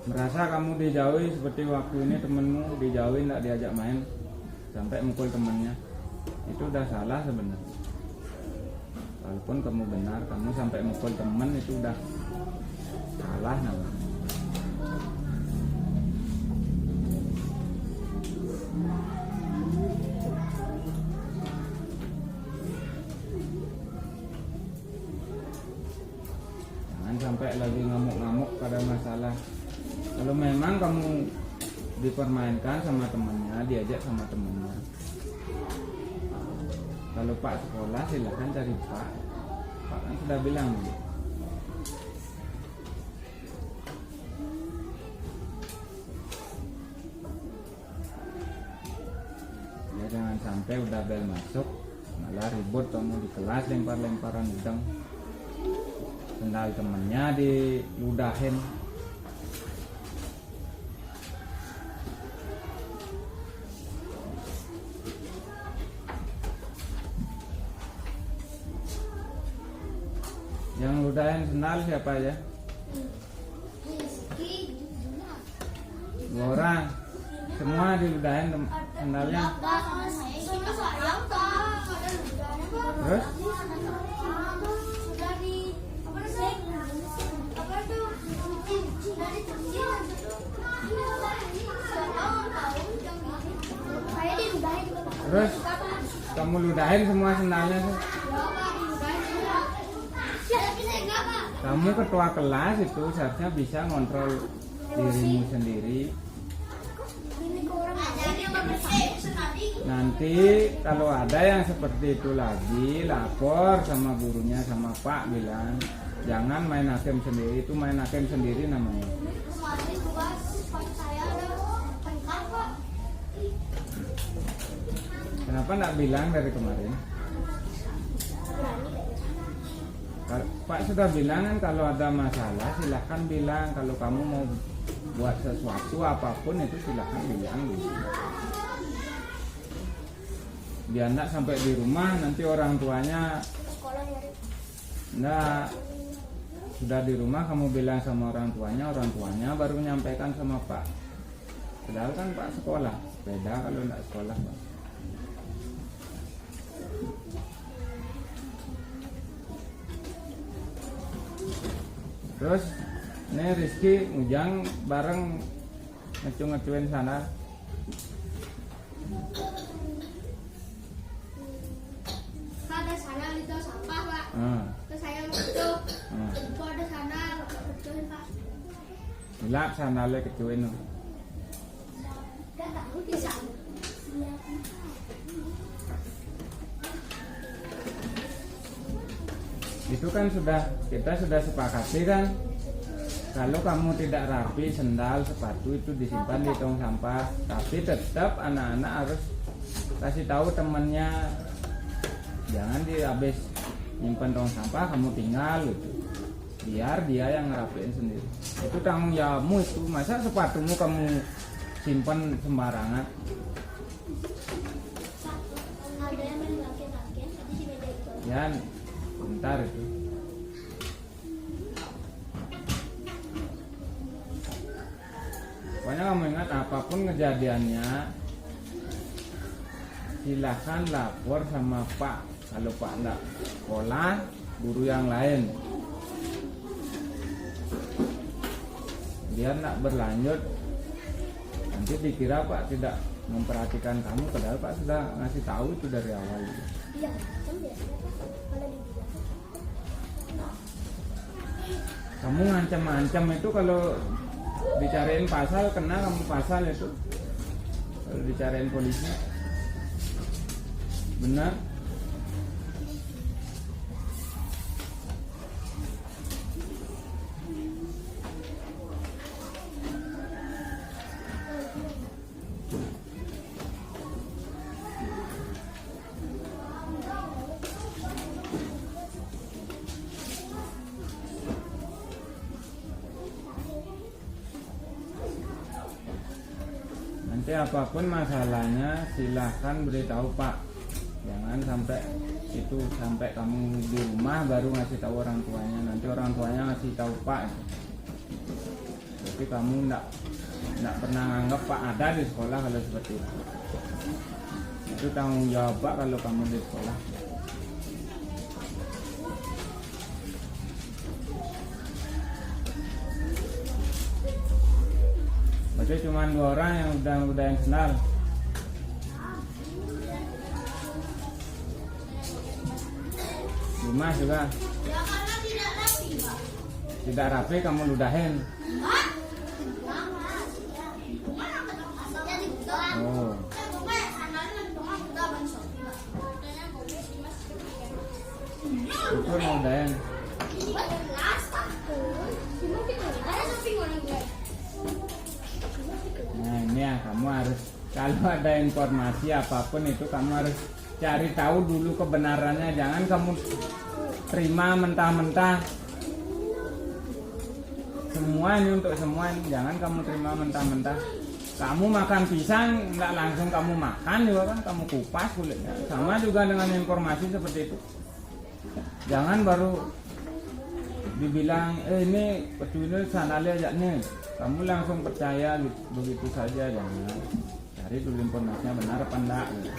Merasa kamu dijauhi seperti waktu ini temenmu dijauhi, tidak diajak main sampai mukul temannya, itu udah salah sebenarnya. Walaupun kamu benar, kamu sampai mukul teman itu udah salah namanya. Jangan sampai lagi ngamuk-ngamuk pada masalah. Kalau memang kamu dipermainkan sama temannya, diajak sama temannya, kalau Pak sekolah silahkan cari Pak. Pak kan sudah bilang gitu. Ya jangan sampai udah bel masuk malah ribut kamu di kelas, lempar-lemparan udang, sendal temennya diludahin. Yang ludahin sendal siapa ya? Dua orang. Semua diludahin sendalnya. Terus? Terus kamu ludahin semua sendalnya tuh. Kamu ketua kelas itu seharusnya bisa ngontrol dirimu sendiri. Nanti kalau ada yang seperti itu lagi, lapor sama gurunya, sama Pak, bilang jangan main hakim sendiri, itu main hakim sendiri namanya. Kenapa enggak bilang dari kemarin? Pak sudah bilang kan kalau ada masalah silahkan bilang, kalau kamu mau buat sesuatu apapun itu silahkan bilang gitu. Biar enggak sampai di rumah nanti orang tuanya enggak, sudah di rumah kamu bilang sama orang tuanya baru menyampaikan sama Pak. Padahal kan Pak sekolah, beda kalau enggak sekolah Pak. Terus ini Rizky Ujang bareng ngecu-ngecuin sana. Ada sana itu sampah Pak. Terus saya ngecu. Itu ada sana ngecuin Pak. Gila sana le kecuin. Gak tahu di sana. Itu kan kita sudah sepakati kan, kalau kamu tidak rapi sendal sepatu itu disimpan di tong sampah, tapi tetap anak-anak harus kasih tahu temannya, jangan habis nyimpan tong sampah kamu tinggal gitu, biar dia yang ngerapiin sendiri. Itu tanggung jawabmu itu, masa sepatumu kamu simpan sembarangan. Ya bentar itu. Pokoknya kamu ingat apapun kejadiannya silahkan lapor sama Pak. Kalau Pak enggak sekolah, guru yang lain, biar enggak berlanjut. Nanti dikira Pak tidak memperhatikan kamu, padahal Pak sudah ngasih tahu itu dari awal. Iya, kan biasanya kalau Kamu ngancam-ngancam itu kalau dicariin pasal, kena kamu pasal itu. Kalau dicariin polisi, benar. Nanti Nanti apapun masalahnya silahkan beritahu Pak. Jangan sampai itu sampai kamu di rumah baru ngasih tahu orang tuanya. Nanti orang tuanya ngasih tahu Pak. Jadi kamu enggak pernah anggap Pak ada di sekolah kalau seperti itu. Itu tanggung jawab Pak kalau kamu di sekolah. Berarti cuma 2 orang yang udah yang kenal. Dimas juga. Ya karena tidak rapi, Pak. Tidak rapi kamu ludahin. Pak. Oh. Itu ludahin. Nah ini ya, kamu harus kalau ada informasi apapun itu kamu harus cari tahu dulu kebenarannya. Jangan kamu terima mentah-mentah. Semua ini untuk semua ini. Jangan kamu terima mentah-mentah. Kamu makan pisang nggak langsung kamu makan juga kan, kamu kupas kulitnya. Sama juga dengan informasi seperti itu. Jangan baru dibilang ini petunjuk sanalnya aja nih, kamu langsung percaya gitu, begitu saja. Jangan, cari dulu informasinya benar apa enggak gitu.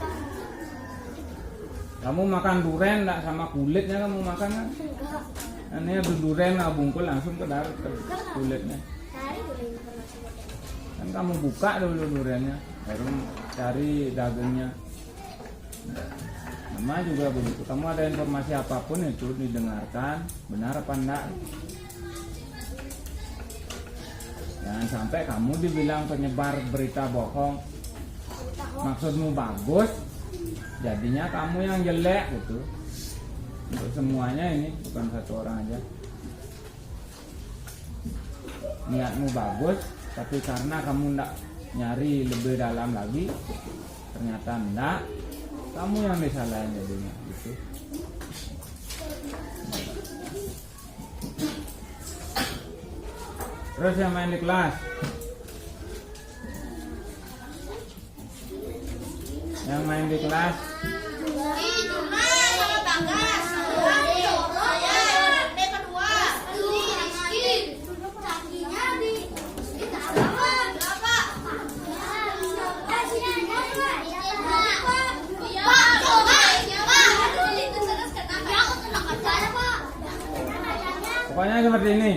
Kamu makan durian enggak sama kulitnya kamu makan kan? Ini durian bungkul langsung ke darat ke kulitnya. Kan kamu buka dulu duriannya, baru cari dagingnya. Sama juga begitu, kamu ada informasi apapun itu didengarkan, benar apa enggak. Jangan sampai kamu dibilang penyebar berita bohong. Maksudmu bagus, jadinya kamu yang jelek gitu. Untuk semuanya ini, bukan satu orang aja. Niatmu bagus, tapi karena kamu enggak nyari lebih dalam lagi, ternyata enggak. Kamu yang disalahin jadinya gitu. Terus yang main di kelas, yang main di kelas pokoknya seperti ini.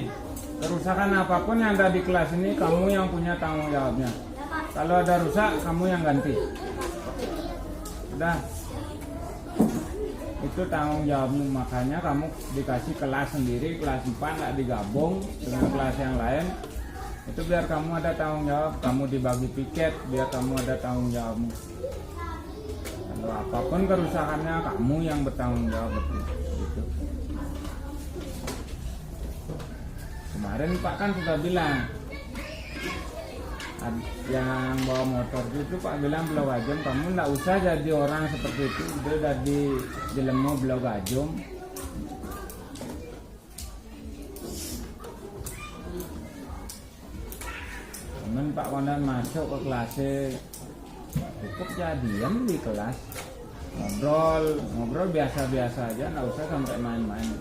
Kerusakan apapun yang ada di kelas ini kamu yang punya tanggung jawabnya. Kalau ada rusak kamu yang ganti. Udah, itu tanggung jawabmu. Makanya kamu dikasih kelas sendiri, kelas 4 nggak digabung dengan kelas yang lain. Itu biar kamu ada tanggung jawab. Kamu dibagi piket biar kamu ada tanggung jawabmu. Kalau apapun kerusakannya kamu yang bertanggung jawab betul. Gitu. Kemarin Pak kan sudah bilang, yang bawa motor itu Pak bilang Belau Gajum, kamu nggak usah jadi orang seperti itu, udah jadi jelemu Belau Gajum. Temen Pak Konan masuk ke kelasnya, cukup ya diam di kelas, ngobrol biasa-biasa aja, nggak usah sampai main-main.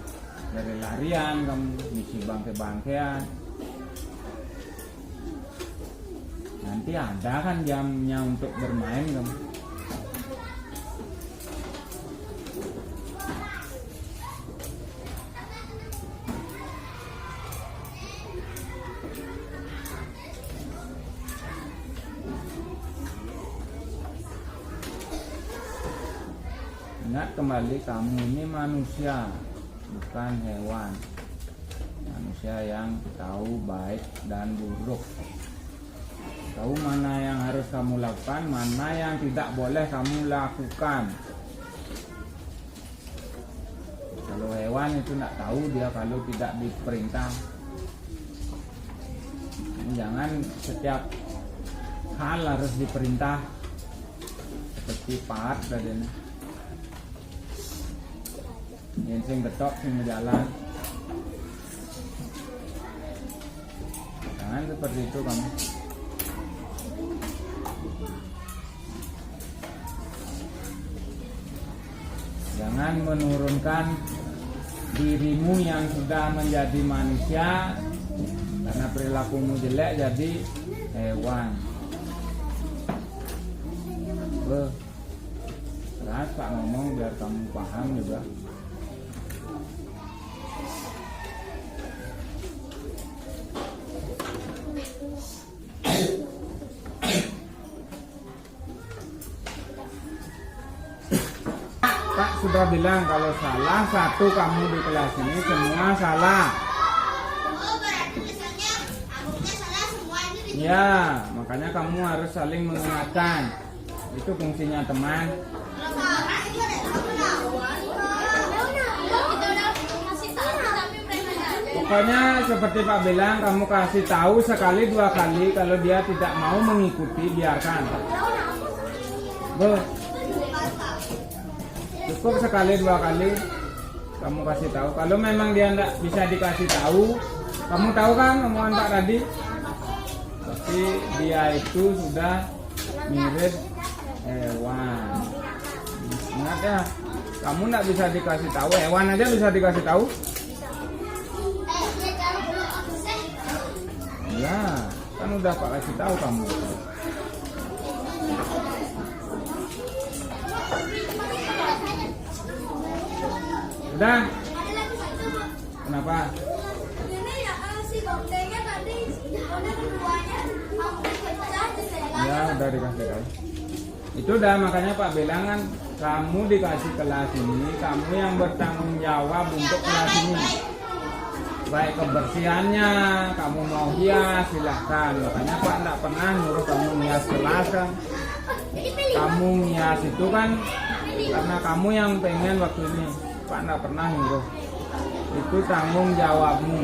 Dari larian kamu ngisi bangke-bangkean, nanti ada kan jamnya untuk bermain kamu. Ingat kembali, kamu ini manusia, bukan hewan. Manusia yang tahu baik dan buruk, tahu mana yang harus kamu lakukan, mana yang tidak boleh kamu lakukan. Kalau hewan itu tidak tahu dia kalau tidak diperintah. Jangan setiap hal harus diperintah, seperti part tadi ini. Yang sing betok sing jalan. Jangan seperti itu kamu. Jangan menurunkan dirimu yang sudah menjadi manusia karena perilakumu jelek jadi hewan. Keras Pak ngomong biar kamu paham juga. Pak sudah bilang kalau salah satu kamu di kelas ini semua salah. Oh, berarti misalnya akunya salah, semua ini di Ya, makanya kamu harus saling mengingatkan. Itu fungsinya teman. Kalau orang itu ada lawan. Kita udah kasih tahu tapi mereka nggak ada. Pokoknya seperti Pak bilang, kamu kasih tahu sekali dua kali. Kalau dia tidak mau mengikuti, biarkan. Cukup sekali dua kali kamu kasih tahu. Kalau memang dia tidak bisa dikasih tahu, kamu tahu kan omongan Pak tadi, tapi dia itu sudah mirip hewan. Ingat ya, kamu tidak bisa dikasih tahu, hewan aja bisa dikasih tahu. Dia jauh belum akses. Ya, kan udah Pak kasih tahu kamu. Udah? Ada lagi satu. Kenapa? Ini ya si gongdengnya tadi udah keduanya hampir pecah jendela. Ya, udah dikasih tahu. Itu udah, makanya Pak bilang kan, kamu dikasih kelas ini, kamu yang bertanggung jawab untuk kelas ini. Baik kebersihannya, kamu mau hias silahkan. Makanya Pak tidak pernah nyuruh kamu hias kelas kan. Kamu hias itu kan karena kamu yang pengen waktu ini. Pak tidak pernah nyuruh. Itu tanggung jawabmu.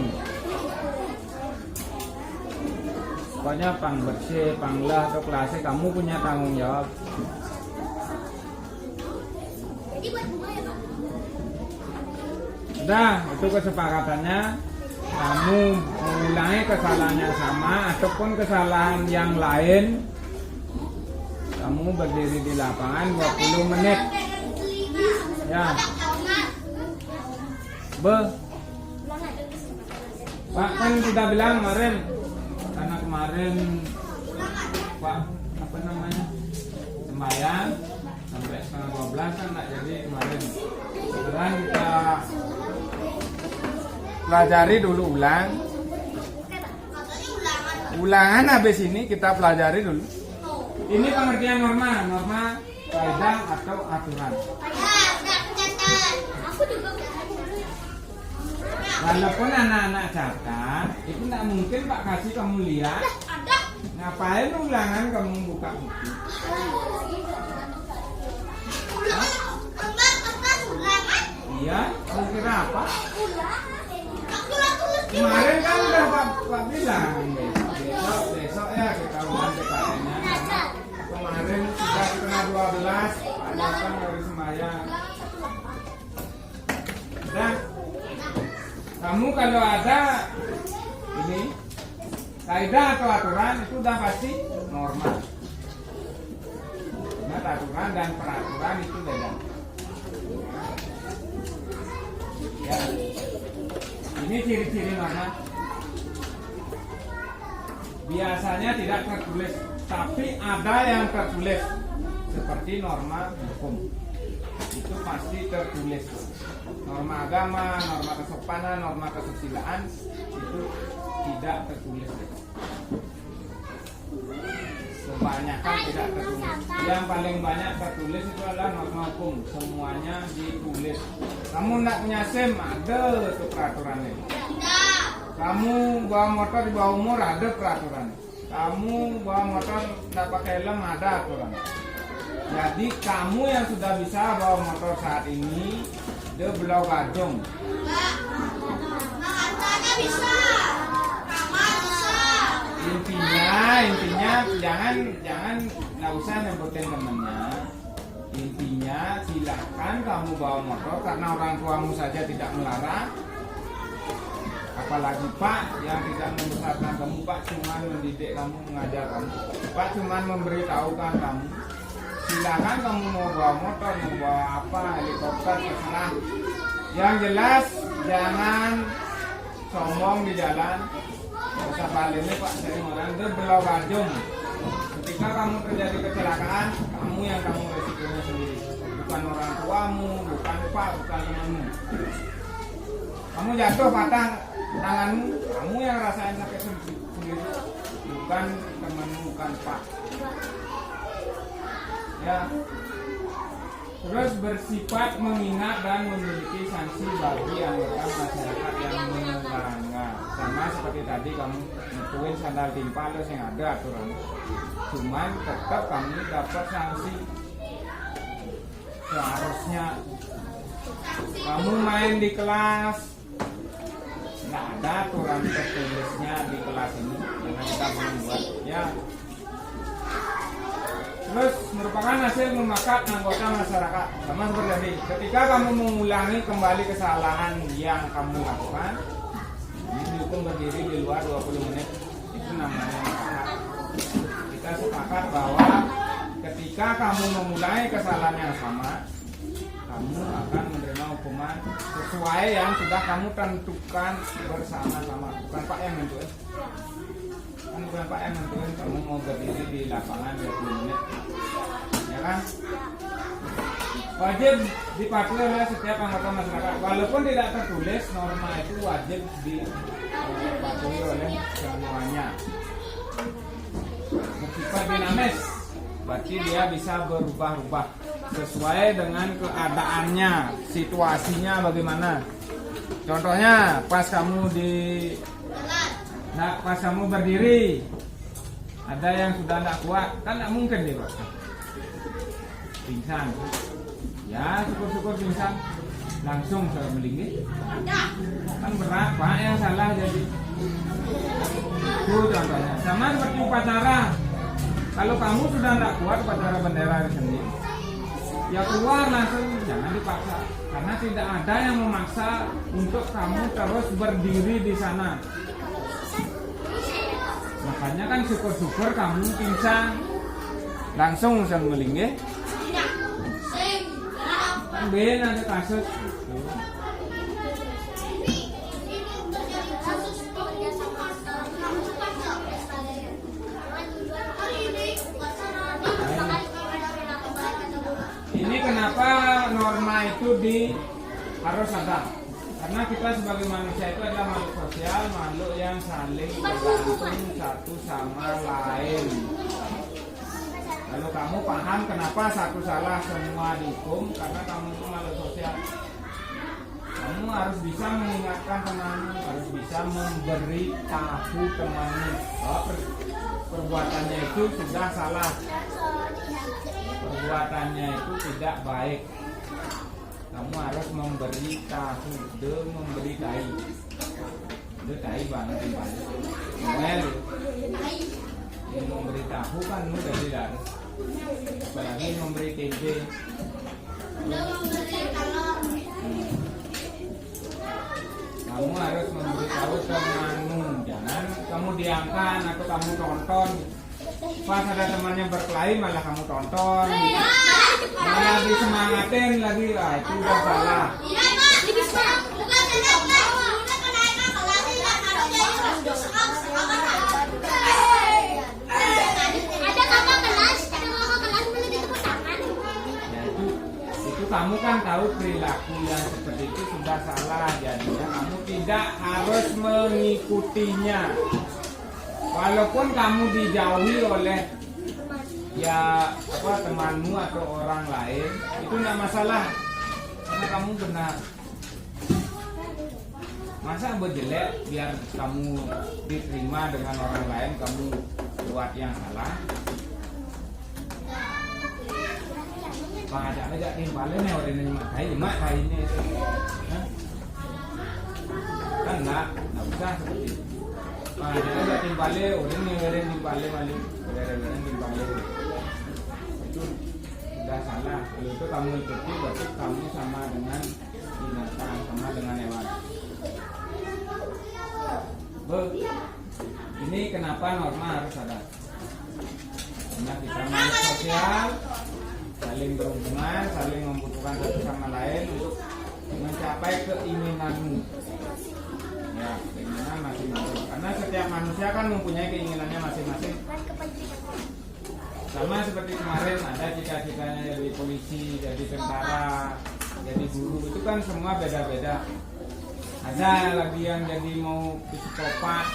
Pokoknya pang bersih, panglah atau kelasnya kamu punya tanggung jawab. Jadi buat bunga ya Pak. Udah, itu kesepakatannya. Kamu mengulangi kesalahannya sama ataupun kesalahan yang lain. Kamu berdiri di lapangan 20 menit. Ya. Pak kan sudah bilang kemarin, karena kemarin Pak apa namanya sembahyang sampai setengah 12 kan nggak jadi kemarin. Sekarang kita pelajari dulu ulang. Ulangan habis ini kita pelajari dulu. Ini pengertian norma kaidah atau aturan. Aku juga Walaupun anak-anak catat, itu tidak mungkin Pak kasih kamu lihat. ada. Ngapain ulangan kamu buka buku? Iya, kamu kira apa? Kemarin kan udah Pak bilang besok ya kita ulang PKN-nya. Kemarin sudah setengah 12, Pak datang dari sembahyang. Udah. Kamu kalau ada ini kaidah atau aturan itu udah pasti normal. Ingat aturan dan peraturan itu beda. Ya. Ini ciri-ciri mana? Biasanya tidak tertulis, tapi ada yang tertulis seperti norma hukum. Itu pasti tertulis. Norma agama, norma kesopanan, norma kesusilaan itu tidak tertulis. Kebanyakan tidak tertulis. Yang paling banyak tertulis itu adalah norma hukum. Semuanya ditulis. Kamu tidak punya SIM, ada itu peraturannya. Kamu bawa motor di bawah umur, ada peraturannya. Kamu bawa motor tidak pakai helm, ada aturan. Jadi kamu yang sudah bisa bawa motor saat ini, dia belau gadung. Intinya jangan nggak usah nyebutin temennya. Intinya silakan kamu bawa motor karena orang tuamu saja tidak melarang. Apalagi Pak yang tidak membesarkan kamu, Pak cuma mendidik kamu, mengajar kamu. Pak cuma memberitahukan kamu. silakan kamu mau bawa motor, mau bawa apa, helikopter, terserah. Yang jelas jangan sombong di jalan. Usah balik ini Pak, saya orang itu belau bajung. Ketika kamu terjadi kecelakaan, kamu yang kamu resikonya sendiri, bukan orang tuamu, bukan Pak, bukan temanmu. Kamu jatuh patah tanganmu, kamu yang rasain sakit sendiri, bukan temanmu, bukan Pak. Ya. Terus bersifat mengingat dan memiliki sanksi bagi anggota masyarakat yang melanggar. Sama seperti tadi kamu nentuin sandal timpal yang ada aturan. Cuman tetap kamu dapat sanksi. Seharusnya kamu main di kelas, nggak ada aturan tertulisnya di kelas ini karena kita membuat ya. Terus merupakan hasil memakat anggota masyarakat. Sama seperti tadi, ketika kamu mengulangi kembali kesalahan yang kamu lakukan, ini dihukum berdiri di luar 20 menit. Itu namanya memakat. Kita sepakat bahwa ketika kamu mengulangi kesalahan yang sama, kamu akan menerima hukuman sesuai yang sudah kamu tentukan bersama-sama. Bukan Pak yang nentuin. Kan bukan Pak yang nentuin kamu mau berdiri di lapangan 20 menit. Ya kan? Wajib dipatuhi oleh setiap anggota masyarakat. Walaupun tidak tertulis, norma itu wajib dipatuhi oleh semuanya. Bersifat dinamis, berarti dia bisa berubah-ubah sesuai dengan keadaannya, situasinya bagaimana. Contohnya pas kamu pas kamu berdiri, ada yang sudah tidak kuat, kan tidak mungkin dia Pak. Pingsan. Ya syukur-syukur pingsan, langsung saya melingkih. Kan berat Pak yang salah jadi. Itu contohnya. Sama seperti upacara. Kalau kamu sudah tidak kuat upacara bendera sendiri, ya keluar langsung, jangan dipaksa. Karena tidak ada yang memaksa untuk kamu terus berdiri di sana. Makanya kan syukur-syukur kamu pingsan, langsung saya melingkih. Kan beda ada kasus. Ini kenapa norma itu harus ada? Karena kita sebagai manusia itu adalah makhluk sosial, makhluk yang saling bergantung satu sama lain. Kalau kamu paham kenapa satu salah semua dihukum, karena kamu itu makhluk sosial. Kamu harus bisa mengingatkan temanmu, harus bisa memberi tahu temanmu bahwa perbuatannya itu sudah salah, perbuatannya itu tidak baik. Kamu harus memberi tahu, memberi tai. Itu tai banget ini Pak. Well, yang memberi tahu kan mudah tidak. Apalagi memberi tempe. Kamu harus memberi tahu temanmu, jangan kamu diamkan atau kamu tonton. Pas ada temannya berkelahi malah kamu tonton, malah disemangatin lagi, itu udah salah. Itu kamu kan tahu perilaku yang seperti itu sudah salah, jadinya kamu tidak harus mengikutinya. Walaupun kamu dijauhi oleh temanmu atau orang lain, itu tidak masalah karena kamu benar. Masa berjelek biar kamu diterima dengan orang lain, kamu buat yang salah. Ada aja timpalnya nih orang ini mak ini, kan enggak usah seperti itu. Ada timpale, orang timpale malu, orang timpale itu sudah salah. Kalau itu kamu ikuti, berarti kamu sama dengan binatang, sama dengan hewan. Ini kenapa norma harus ada? Karena kita makhluk sosial, saling berhubungan, saling membutuhkan satu sama lain untuk mencapai keinginanmu. Ya, keinginan masing-masing. Karena setiap manusia kan mempunyai keinginannya masing-masing. Sama seperti kemarin ada cita-citanya jadi polisi, jadi tentara, jadi guru, itu kan semua beda-beda. Ada lagi yang jadi mau psikopat.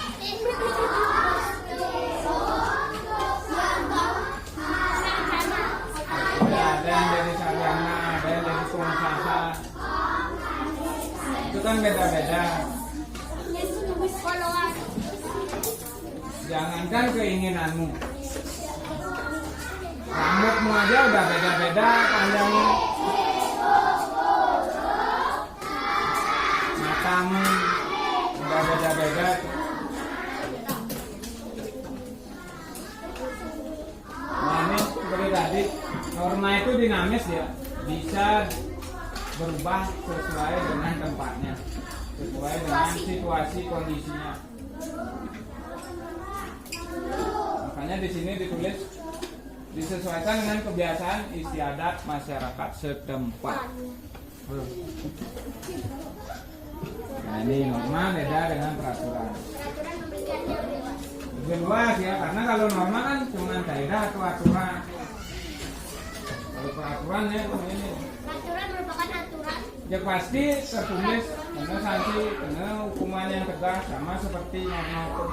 Ada yang jadi sarjana, ada yang jadi pengusaha. Itu kan beda-beda. Jangankan keinginanmu, rambutmu aja udah beda-beda panjangnya, matamu udah beda-beda. Nah ini seperti tadi, norma itu dinamis ya, bisa berubah sesuai dengan tempatnya, sesuai dengan situasi kondisinya. Makanya di sini ditulis disesuaikan dengan kebiasaan istiadat masyarakat setempat. Nah ini norma beda dengan peraturan. Lebih luas ya, karena kalau norma kan cuma daerah atau aturan. Kalau peraturan ya ini. Peraturan merupakan aturan. Ya pasti tertulis kena sanksi, kena hukuman yang tegas sama seperti norma hukum.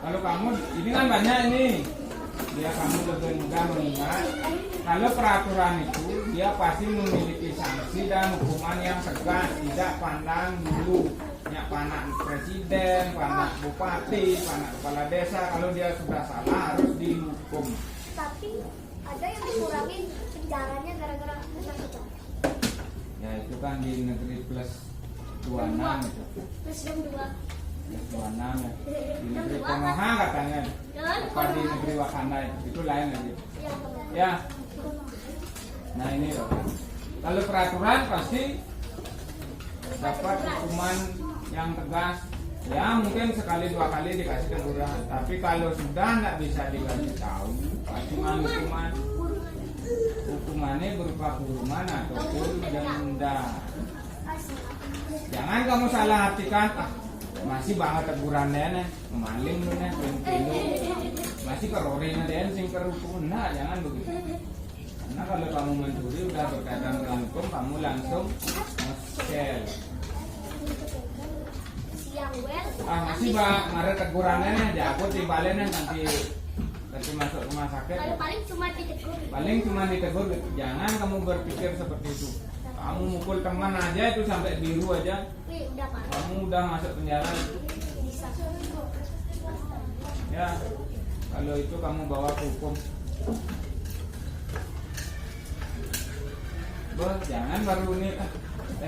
Kalau kamu ini kan banyak ini, dia kamu lebih mudah mengingat. Kalau peraturan itu dia pasti memiliki sanksi dan hukuman yang tegas, tidak pandang dulu. Ya pandang presiden, pandang bupati, pandang kepala desa. Kalau dia sudah salah harus dihukum. Tapi ada yang dikurangin penjaranya gara-gara kita. Ya itu kan di negeri plus 26 itu. Plus 2. Plus 26 ya. Di negeri Konoha katanya. Apa di negeri Wakanda itu lain lagi. Ya. Nah ini loh. Kalau peraturan pasti dapat hukuman yang tegas. Ya mungkin sekali dua kali dikasih teguran. Tapi kalau sudah tidak bisa dikasih tahu, cuma hukumannya berupa kurungan ataupun denda. Jangan kamu salah artikan, masih banget tegurannya nih, maling lu nih, masih kerorin ada sing kerupun. Nah jangan begitu. Karena kalau kamu mencuri udah berkaitan dengan hukum, kamu langsung nge-sel. Masih bang, ada tegurannya nih, jago timbalnya nanti masuk rumah sakit. Paling cuma ditegur. Paling cuma ditegur gitu. Jangan kamu berpikir seperti itu. Kamu mukul teman aja itu sampai biru aja. Kamu udah masuk penjara. Bisa. Ya, kalau itu kamu bawa ke hukum. Jangan baru ini.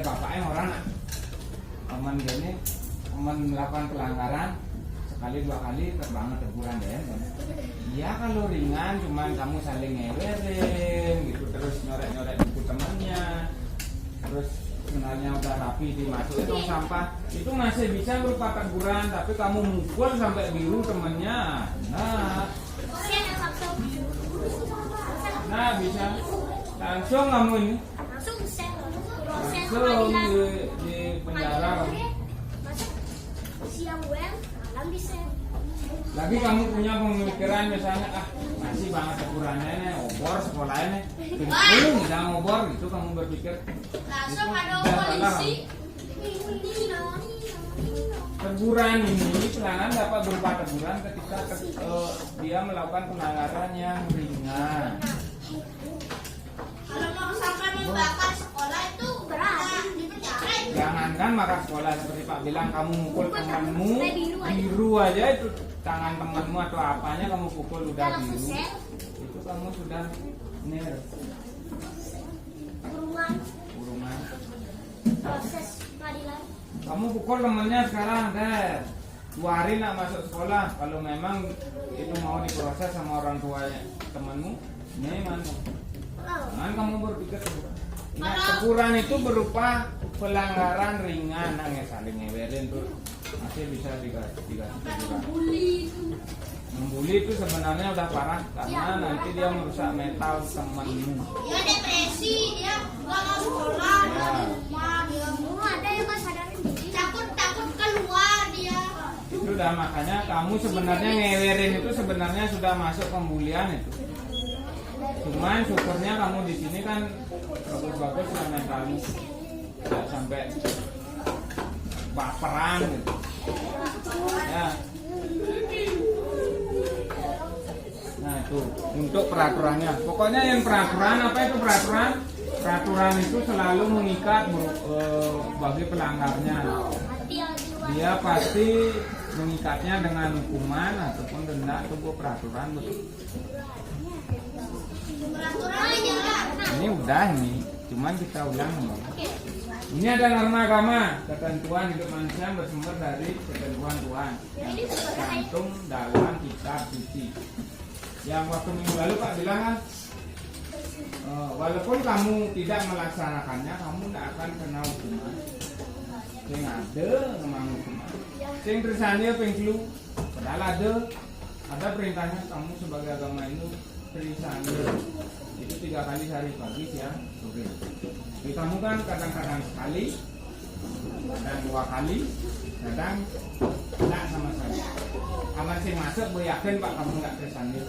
Bapaknya orang teman gini, teman melakukan pelanggaran sekali dua kali terbanget teguran deh. Ya kalau ringan cuman kamu saling ngewerin gitu, terus nyorek-nyorek buku temannya, terus sebenarnya udah rapi dimasukin tong sampah, itu masih bisa berupa teguran. Tapi kamu mukul sampai biru temannya, nah bisa langsung kamu ini langsung di penjara. Lagi kamu punya pemikiran misalnya, masih banget tegurannya nih, obor sekolahnya nih, jangan obor gitu, kamu berpikir Langsung itu ada udah polisi. Teguran ini pelanggaran dapat berupa teguran ketika dia melakukan pelanggaran yang ringan. Kalau mau sampai membakar sekolah itu berat, dipenjara. Jangankan marah sekolah, seperti Pak bilang, kamu mukul temanmu biru aja, itu tangan temanmu atau apanya kamu pukul udah biru, itu kamu sudah nir kurungan. Proses pengadilan. Kamu pukul temennya sekarang deh, 2 hari nak masuk sekolah. Kalau memang itu mau diproses sama orang tuanya temanmu, ini mana? Jangan kamu berpikir teguran itu berupa pelanggaran ringan, saling ngewerin tuh masih bisa dikasih teguran. Membuli itu sebenarnya udah parah karena nanti dia merusak mental temanmu. Dia depresi, dia nggak mau sekolah, dia di rumah, dia ada yang nggak sadarin diri. Takut keluar dia. Itu udah, makanya kamu sebenarnya ngewerin itu sebenarnya sudah masuk pembulian itu. Cuman syukurnya kamu di sini kan bagus-bagus lah mentalmu, nggak sampai baperan gitu. Ya. Nah itu untuk peraturannya. Pokoknya yang peraturan, apa itu peraturan? Peraturan itu selalu mengikat bagi pelanggarnya. Dia pasti mengikatnya dengan hukuman ataupun denda. Itu peraturan betul. Ini udah ini, cuman kita ulang. Ini ada norma agama, ketentuan hidup manusia bersumber dari ketentuan Tuhan, tercantum dalam kitab suci. Yang waktu minggu lalu Pak bilang kan, walaupun kamu tidak melaksanakannya, kamu tidak akan kena hukuman. Sing ada memang hukuman. Sing terusannya pengklu, padahal ada perintahnya kamu sebagai agama itu terusannya itu 3 kali sehari, pagi, siang, sore. Jadi kamu kan kadang-kadang sekali, kadang 2 kali, kadang tidak sama sekali. Kamar sing masuk, gue yakin Pak kamu nggak terusannya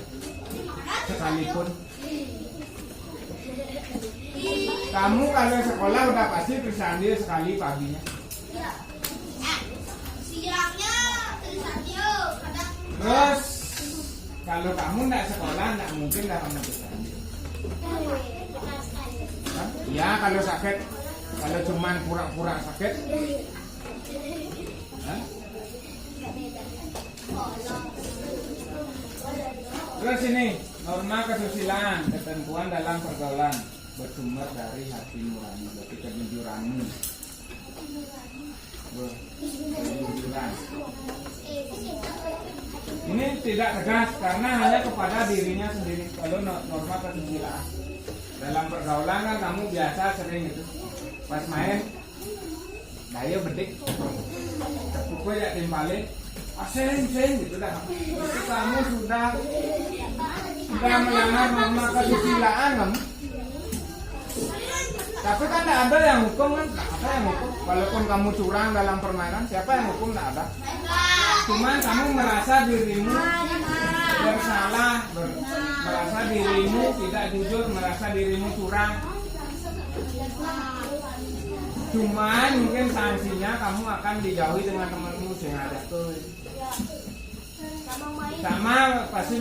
sekalipun. Kamu kalau sekolah udah pasti terusannya sekali paginya. Siangnya terusannya kadang. Terus kalau kamu nggak sekolah nggak mungkin nggak kamu terusannya. Ya kalau sakit, kalau cuman pura-pura sakit. Hah? Terus ini norma kesusilaan, ketentuan dalam pergaulan bersumber dari hati nurani, berarti kejujuranmu. Kejujuran. Ini tidak tegas karena hanya kepada dirinya sendiri. Kalau norma kesusilaan dalam pergaulan kan kamu biasa sering itu pas main daya bedik terpukul ya timpalin sering gitu dah. Itu kamu sudah melanggar norma kesusilaan kamu. Tapi kan tidak ada yang hukum kan, apa yang hukum? Walaupun kamu curang dalam permainan, siapa yang hukum? Tidak ada. Cuman kamu merasa dirimu bersalah, merasa dirimu tidak jujur, merasa dirimu curang. Cuman mungkin sanksinya kamu akan dijauhi dengan temanmu sehingga ada tuh. Sama pasti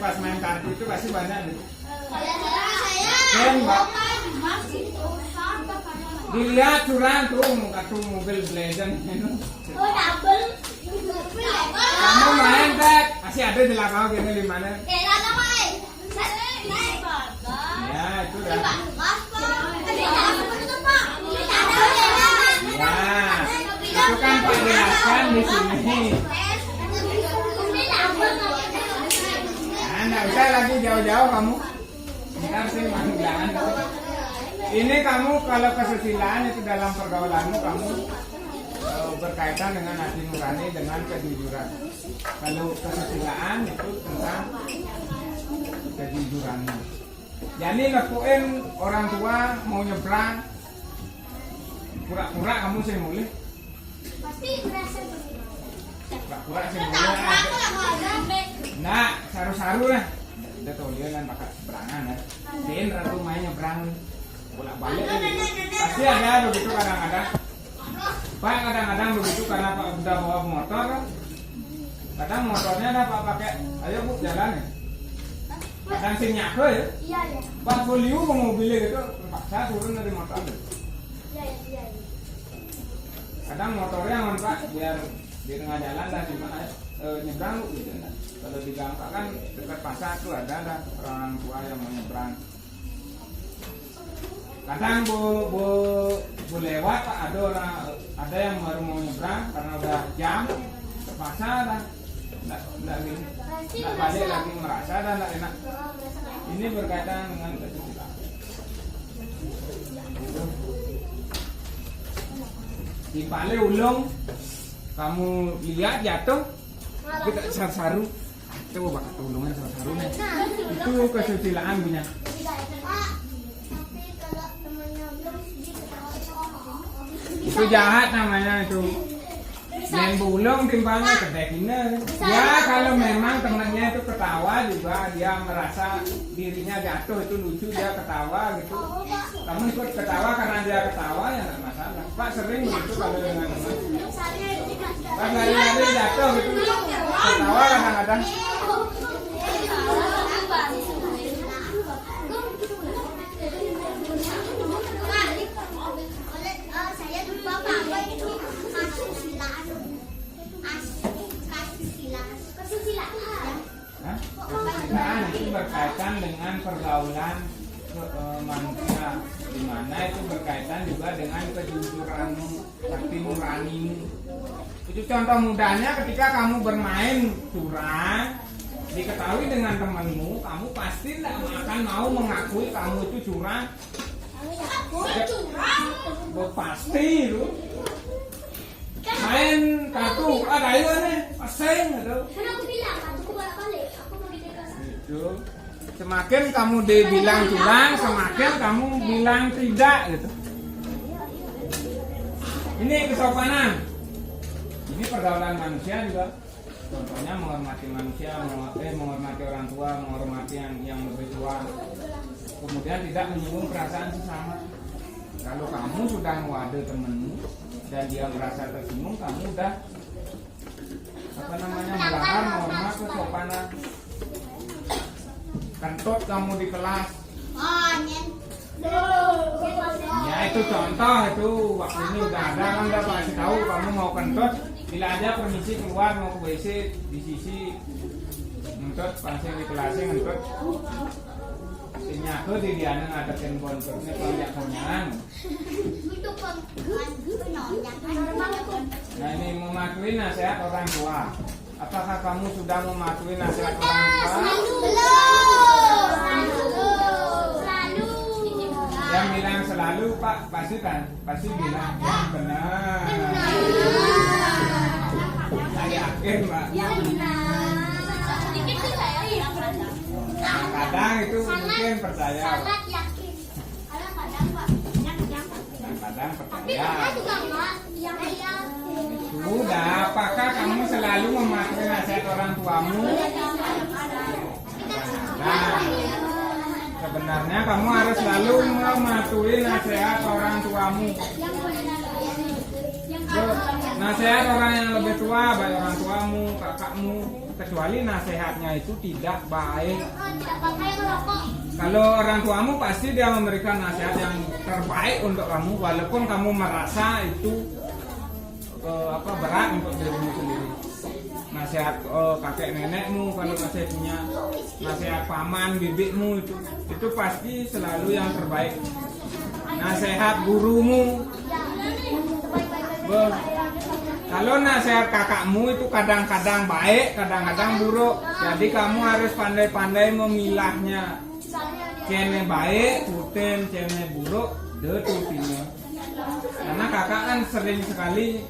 pas main kartu itu pasti banyak nih. Dilihat curang tuh kartu mobil Legend itu. Kamu main Tek, masih ada di lapang gini di mana? Ya itu dah. Ya itu kan Pak jelaskan di sini. Nah, nggak usah lagi jauh-jauh kamu. Ntar sih jangan. Ini kamu kalau kesusilaan itu dalam pergaulanmu kamu berkaitan dengan hati nurani dengan kejujuran. Kalau kesusilaan itu tentang kejujuranmu. Jadi ngepuin orang tua mau nyebrang, pura-pura kamu sih mulai. Pasti berasa Pura-pura sih mulai. Nah, saru-saru lah. Udah tahu dia kan pakai seberangan ya. Din ratu main nyebrang, bolak-balik. Pasti ada begitu kadang-kadang. Pak kadang-kadang begitu karena Pak udah bawa motor kan. Kadang motornya ada Pak pakai, ayo Bu jalan ya. Kadang sing nyako ya. Iya. Pak folio ke mobilnya gitu, terpaksa turun dari motor. Iya. Kadang motornya kan Pak biar di tengah jalan dah gimana nyebrang lu gitu kan. Kalau di Gampang kan dekat pasar tuh ada orang tua yang mau nyebrang. Kadang bu lewat Pak ada yang baru mau nyebrang karena udah jam terpaksa dah nggak balik lagi merasa dan nggak enak. Ini berkaitan dengan kesusilaan. Di Pale ulung kamu lihat jatuh kita saru Coba bakal tolongnya sama Saruna. Itu kesusilaan punya. Pak, tapi kalau temannya belum sedih Itu jahat namanya itu. Main bulung timpalnya kedekinnya. Ya kalau memang temannya itu ketawa juga dia merasa dirinya jatuh itu lucu dia ketawa gitu. Kamu ikut ketawa karena dia ketawa ya nggak masalah. Pak sering begitu kalau dengan teman. Pas lari-lari jatuh gitu ketawa kadang-kadang. Saya lupa apa itu kesusilaan. Kesusilaan itu berkaitan dengan pergaulan manusia, di mana itu berkaitan juga dengan kejujuranmu, hati nuranimu. Itu contoh mudahnya ketika kamu bermain curang, diketahui dengan temanmu, kamu pasti tidak akan mau mengakui kamu itu curang. Pasti itu. Main kartu, ada itu nih, pasang gitu. Kan aku bilang kartuku balik, aku mau di kelas. Itu. Semakin kamu dibilang curang, semakin kamu bilang tidak gitu. Ini kesopanan. Ini pergaulan manusia juga. Contohnya menghormati manusia, menghormati orang tua, menghormati yang lebih tua. Kemudian tidak menyinggung perasaan sesama. Kalau kamu sudah mengwadah temanmu dan dia merasa tersinggung, kamu udah melanggar norma kesopanan. Kentut kamu di kelas. Ya itu contoh itu waktu ini udah ada kan udah kasih tahu kamu mau kentut, bila aja permisi keluar mau ke WC di sisi ngentut pasien di kelasnya ngentut. Sinyaku di dia ada konturnya kalau ya konyangan. Nah ini mematuhi nasihat orang tua. Apakah kamu sudah mematuhi nasihat orang tua? Selalu. Yang bilang selalu Pak pasti bilang yang benar. Saya yakin Pak. Sedikit sih saya yang benar. Kadang itu mungkin percaya. Sangat yakin. Kadang-kadang Pak, Kadang tapi percaya. saya juga enggak yang Sudah, apakah kamu selalu mematuhi nasihat orang tuamu? Nah, sebenarnya kamu harus selalu mematuhi nasihat orang tuamu. Nasihat orang yang lebih tua, baik orang tuamu, kakakmu, kecuali nasihatnya itu tidak baik. Kalau orang tuamu pasti dia memberikan nasihat yang terbaik untuk kamu, walaupun kamu merasa itu berat untuk dirimu sendiri. Nasihat kakek nenekmu kalau masih punya, nasihat paman bibikmu itu pasti selalu yang terbaik. Nasihat gurumu, kalau nasihat kakakmu itu kadang-kadang baik, kadang-kadang buruk. Jadi kamu harus pandai-pandai memilahnya. Cene baik, puten, cene buruk, detutinya. Karena kakak kan sering sekali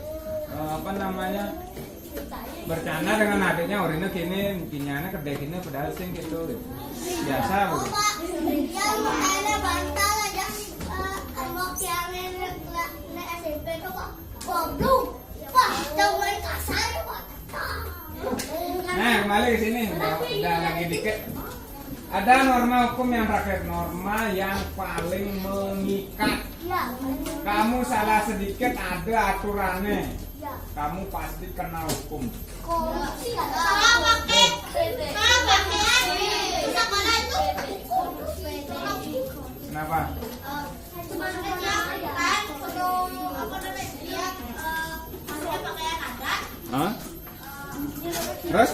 bercanda dengan adiknya, orangnya kini mungkinnya kedai kini padahal sing gitu. Biasa bu. Yang ada bantal aja waktu yang SMP itu kok goblok. Wah, jangan kasar Pak. Nah, kembali ke sini. Udah lagi dikit. Ada norma hukum yang terakhir, norma yang paling mengikat. Kamu salah sedikit ada aturannya. Kamu pasti kena hukum. Kenapa? Hah? Terus?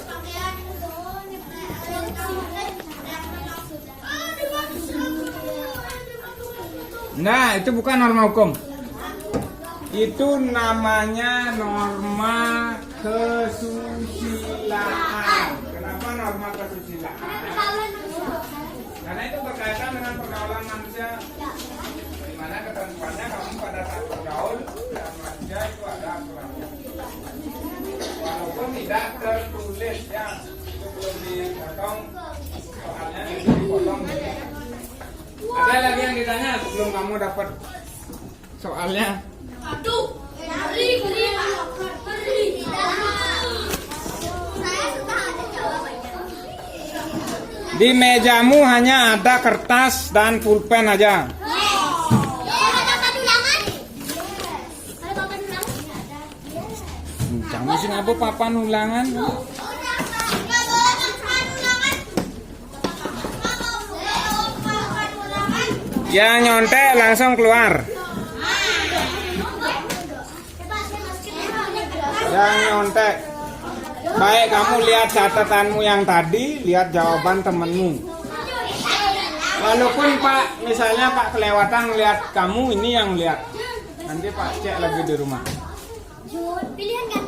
Nah, itu bukan norma hukum. Itu namanya norma kesusilaan. Kenapa norma kesusilaan? Karena itu berkaitan dengan pergaulan manusia. Di mana ketentuannya kamu pada saat bergaul dan manusia itu ada aturannya. Walaupun tidak tertulis ya, itu belum di ceritanya sebelum kamu dapat soalnya. Aduh, beri. Saya suka ada jawabannya. Di mejamu hanya ada kertas dan pulpen aja. Ada padulangan? Ada papan ulangan? Kamu sih ngapa papan ulangan? Yang nyontek langsung keluar. Yang nyontek. Baik, kamu lihat catatanmu yang tadi, lihat jawaban temenmu. Walaupun Pak, misalnya Pak kelewatan lihat kamu, ini yang lihat. Nanti Pak cek lagi di rumah. Pilihan kan